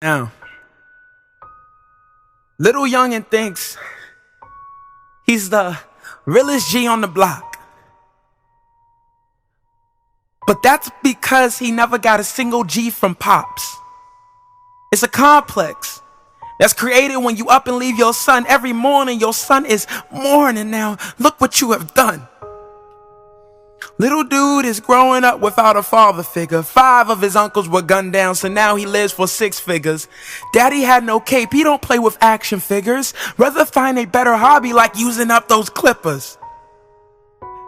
Now, little youngin' thinks he's the realest G on the block. But that's because he never got a single G from Pops. It's a complex that's created when you up and leave your son every morning. Your son is mourning. Now, look what you have done. Little dude is growing up without a father figure. 5 of his uncles were gunned down, so now he lives for 6 figures. Daddy had no cape. He don't play with action figures. Rather find a better hobby like using up those clippers.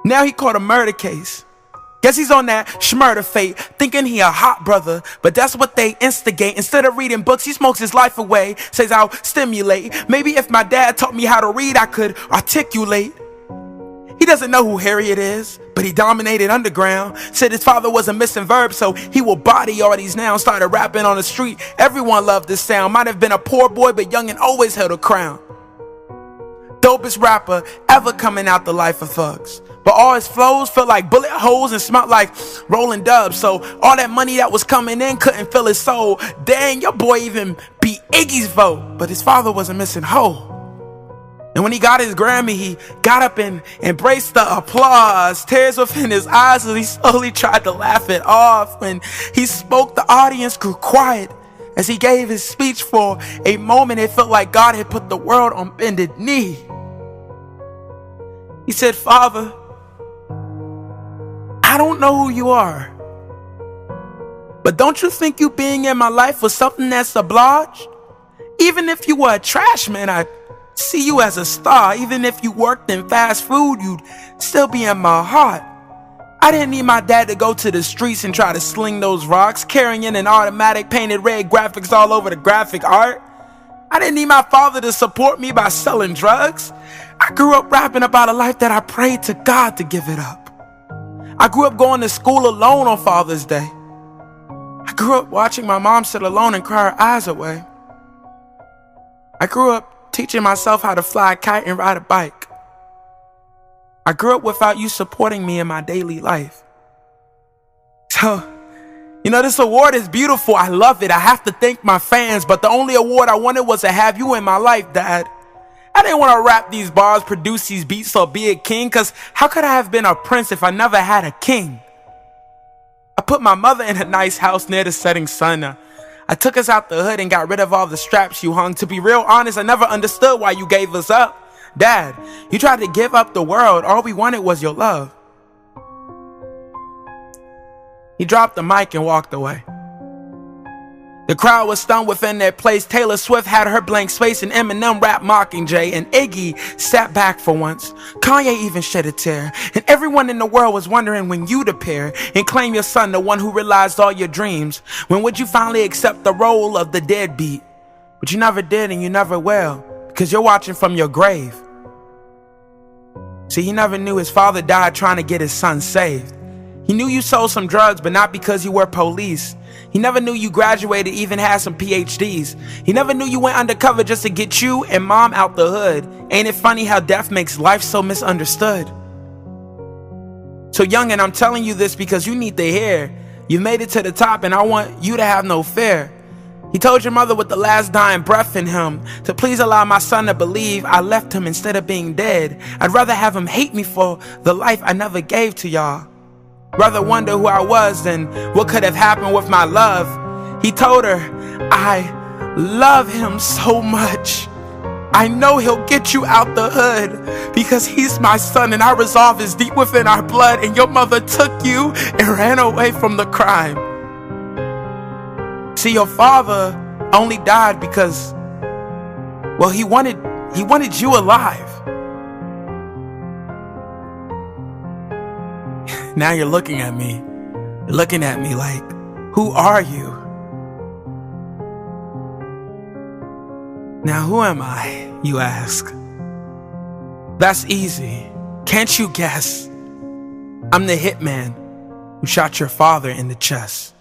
Now he caught a murder case. Guess he's on that schmurder fate, thinking he a hot brother, but that's what they instigate. Instead of reading books, he smokes his life away, says I'll stimulate. Maybe if my dad taught me how to read, I could articulate. He doesn't know who Harriet is, but he dominated underground. Said his father was a missing verb, so he will body all these nouns. Started rapping on the street, everyone loved this sound. Might have been a poor boy, but youngin' always held a crown. Dopest rapper ever coming out the life of thugs. But all his flows felt like bullet holes and smelled like rolling dubs. So all that money that was coming in couldn't fill his soul. Dang, your boy even beat Iggy's vote. But his father was a missing hoe. And when he got his Grammy, he got up and embraced the applause. Tears within his eyes as he slowly tried to laugh it off. When he spoke, the audience grew quiet. As he gave his speech, for a moment, it felt like God had put the world on bended knee. He said, Father, I don't know who you are, but don't you think you being in my life was something that's obliged? Even if you were a trash man, I'd see you as a star. Even if you worked in fast food, you'd still be in my heart. I didn't need my dad to go to the streets and try to sling those rocks, carrying an automatic painted red graphics all over the graphic art. I didn't need my father to support me by selling drugs. I grew up rapping about a life that I prayed to God to give it up. I grew up going to school alone on Father's Day. I grew up watching my mom sit alone and cry her eyes away. I grew up teaching myself how to fly a kite and ride a bike. I grew up without you supporting me in my daily life. So, this award is beautiful. I love it. I have to thank my fans, but the only award I wanted was to have you in my life, Dad. I didn't want to rap these bars, produce these beats, or be a king, because how could I have been a prince if I never had a king? I put my mother in a nice house near the setting sun. I took us out the hood and got rid of all the straps you hung. To be real honest, I never understood why you gave us up. Dad, you tried to give up the world. All we wanted was your love. He dropped the mic and walked away. The crowd was stunned within their place. Taylor Swift had her blank space and Eminem rapped Mockingjay, and Iggy sat back for once. Kanye even shed a tear, and everyone in the world was wondering when you'd appear and claim your son, the one who realized all your dreams. When would you finally accept the role of the deadbeat? But you never did, and you never will, because you're watching from your grave. See, he never knew his father died trying to get his son saved. He knew you sold some drugs, but not because you were police. He never knew you graduated, even had some PhDs. He never knew you went undercover just to get you and mom out the hood. Ain't it funny how death makes life so misunderstood? So youngin', I'm telling you this because you need to hear. You made it to the top, and I want you to have no fear. He told your mother with the last dying breath in him to please allow my son to believe I left him instead of being dead. I'd rather have him hate me for the life I never gave to y'all. Rather wonder who I was than what could have happened with my love. He told her, I love him so much. I know he'll get you out the hood because he's my son and our resolve is deep within our blood, and your mother took you and ran away from the crime. See, your father only died because, well, he wanted you alive. Now you're looking at me. You're looking at me like, who are you? Now who am I, you ask? That's easy. Can't you guess? I'm the hitman who shot your father in the chest.